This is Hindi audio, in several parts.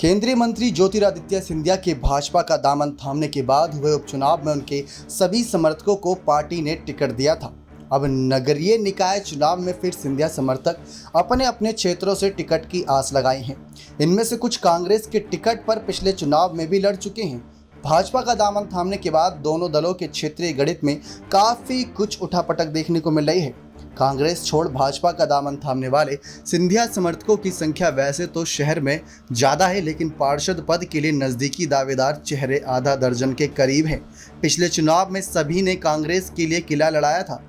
केंद्रीय मंत्री ज्योतिरादित्य सिंधिया के भाजपा का दामन थामने के बाद हुए उपचुनाव में उनके सभी समर्थकों को पार्टी ने टिकट दिया था। अब नगरीय निकाय चुनाव में फिर सिंधिया समर्थक अपने अपने क्षेत्रों से टिकट की आस लगाए हैं। इनमें से कुछ कांग्रेस के टिकट पर पिछले चुनाव में भी लड़ चुके हैं। भाजपा का दामन थामने के बाद दोनों दलों के क्षेत्रीय गणित में काफ़ी कुछ उठापटक देखने को मिल रही है। कांग्रेस छोड़ भाजपा का दामन थामने वाले सिंधिया समर्थकों की संख्या वैसे तो शहर में ज़्यादा है, लेकिन पार्षद पद के लिए नज़दीकी दावेदार चेहरे आधा दर्जन के करीब हैं। पिछले चुनाव में सभी ने कांग्रेस के लिए किला लड़ाया था।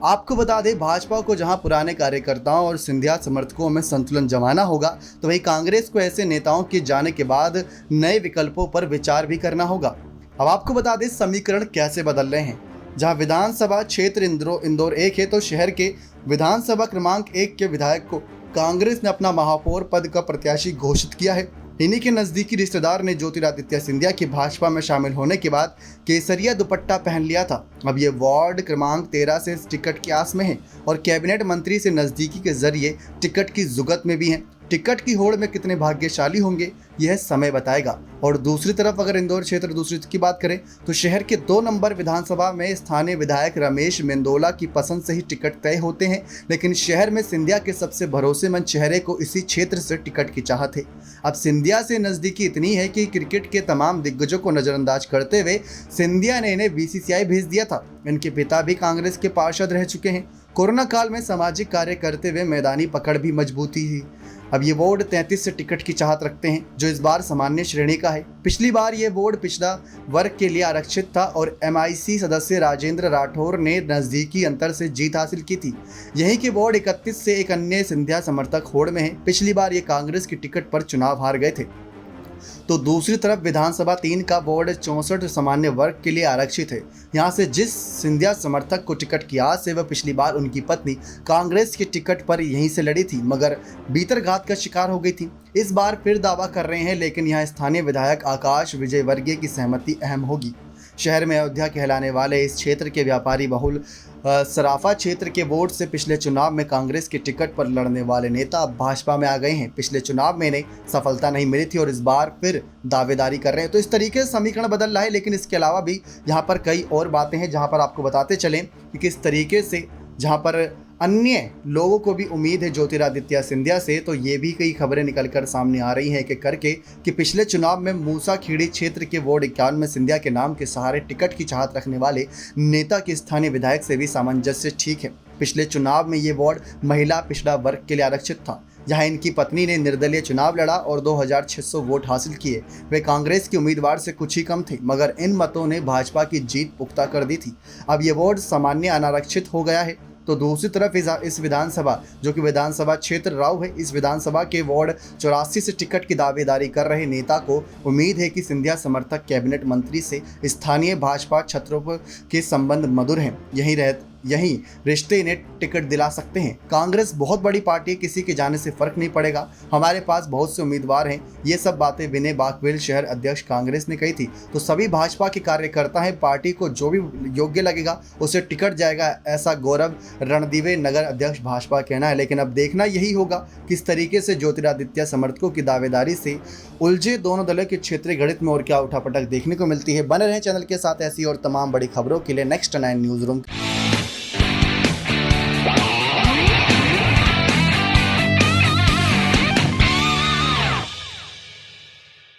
आपको बता दें, भाजपा को जहां पुराने कार्यकर्ताओं और सिंधिया समर्थकों में संतुलन जमाना होगा, तो वहीं कांग्रेस को ऐसे नेताओं के जाने के बाद नए विकल्पों पर विचार भी करना होगा। अब आपको बता दें समीकरण कैसे बदल रहे हैं। जहां विधानसभा क्षेत्र इंदौर 1 है, तो शहर के विधानसभा क्रमांक 1 के विधायक को कांग्रेस ने अपना महापौर पद का प्रत्याशी घोषित किया है। इन्हीं के नज़दीकी रिश्तेदार ने ज्योतिरादित्य सिंधिया के भाजपा में शामिल होने के बाद केसरिया दुपट्टा पहन लिया था। अब ये वार्ड क्रमांक 13 से टिकट की आस में है और कैबिनेट मंत्री से नज़दीकी के जरिए टिकट की जुगत में भी हैं। टिकट की होड़ में कितने भाग्यशाली होंगे यह समय बताएगा। और दूसरी तरफ अगर इंदौर क्षेत्र दूसरी की बात करें, तो शहर के 2 नंबर विधानसभा में स्थानीय विधायक रमेश मेंदोला की पसंद से ही टिकट तय होते हैं, लेकिन शहर में सिंधिया के सबसे भरोसेमंद चेहरे को इसी क्षेत्र से टिकट की चाहत है। अब सिंधिया से नज़दीकी इतनी है कि क्रिकेट के तमाम दिग्गजों को नज़रअंदाज करते हुए सिंधिया ने इन्हें बीसीसीआई भेज दिया था। इनके पिता भी कांग्रेस के पार्षद रह चुके हैं। कोरोना काल में सामाजिक कार्य करते हुए मैदानी पकड़ भी मजबूती थी। अब ये वार्ड 33 से टिकट की चाहत रखते हैं, जो इस बार सामान्य श्रेणी का है। पिछली बार ये वार्ड पिछड़ा वर्ग के लिए आरक्षित था और एमआईसी सदस्य राजेंद्र राठौर ने नज़दीकी अंतर से जीत हासिल की थी। यही के वार्ड 31 से एक अन्य सिंधिया समर्थक होड़ में है। पिछली बार ये कांग्रेस की टिकट पर चुनाव हार गए थे। तो दूसरी तरफ विधानसभा 3 का वार्ड 64 सामान्य वर्ग के लिए आरक्षित है। यहाँ से जिस सिंधिया समर्थक को टिकट की आस है, वह पिछली बार उनकी पत्नी कांग्रेस के टिकट पर यहीं से लड़ी थी, मगर भीतरघात का शिकार हो गई थी। इस बार फिर दावा कर रहे हैं, लेकिन यहाँ स्थानीय विधायक आकाश विजयवर्गीय की सहमति अहम होगी। शहर में अयोध्या कहलाने वाले इस क्षेत्र के व्यापारी बहुल सराफा क्षेत्र के वोट से पिछले चुनाव में कांग्रेस के टिकट पर लड़ने वाले नेता अब भाजपा में आ गए हैं। पिछले चुनाव में इन्हें सफलता नहीं मिली थी और इस बार फिर दावेदारी कर रहे हैं। तो इस तरीके से समीकरण बदल रहा है, लेकिन इसके अलावा भी यहाँ पर कई और बातें हैं जहाँ पर आपको बताते चलें कि किस तरीके से जहाँ पर अन्य लोगों को भी उम्मीद है ज्योतिरादित्य सिंधिया से। तो ये भी कई खबरें निकलकर सामने आ रही हैं कि पिछले चुनाव में मूसा खेड़ी क्षेत्र के वार्ड 51 में सिंधिया के नाम के सहारे टिकट की चाहत रखने वाले नेता के स्थानीय विधायक से भी सामंजस्य ठीक है। पिछले चुनाव में ये वार्ड महिला पिछड़ा वर्ग के लिए आरक्षित था, जहां इनकी पत्नी ने निर्दलीय चुनाव लड़ा और 2600 वोट हासिल किए। वे कांग्रेस के उम्मीदवार से कुछ ही कम थे, मगर इन मतों ने भाजपा की जीत पुख्ता कर दी थी। अब ये वार्ड सामान्य अनारक्षित हो गया है। तो दूसरी तरफ इस विधानसभा जो कि विधानसभा क्षेत्र राव है, इस विधानसभा के वार्ड 84 से टिकट की दावेदारी कर रहे नेता को उम्मीद है कि सिंधिया समर्थक कैबिनेट मंत्री से स्थानीय भाजपा क्षेत्रों के संबंध मधुर हैं। यही रिश्ते इन्हें टिकट दिला सकते हैं। कांग्रेस बहुत बड़ी पार्टी है, किसी के जाने से फर्क नहीं पड़ेगा, हमारे पास बहुत से उम्मीदवार हैं। ये सब बातें विनय बाकवेल शहर अध्यक्ष कांग्रेस ने कही थी। तो सभी भाजपा के कार्यकर्ता हैं, पार्टी को जो भी योग्य लगेगा उसे टिकट जाएगा, ऐसा गौरव रणदीवे नगर अध्यक्ष भाजपा कहना है। लेकिन अब देखना यही होगा किस तरीके से ज्योतिरादित्य समर्थकों की दावेदारी से उलझे दोनों दलों के क्षेत्रीय गणित में और क्या उठापटक देखने को मिलती है। बने रहें चैनल के साथ ऐसी और तमाम बड़ी खबरों के लिए नेक्स्ट 9 न्यूज़ रूम।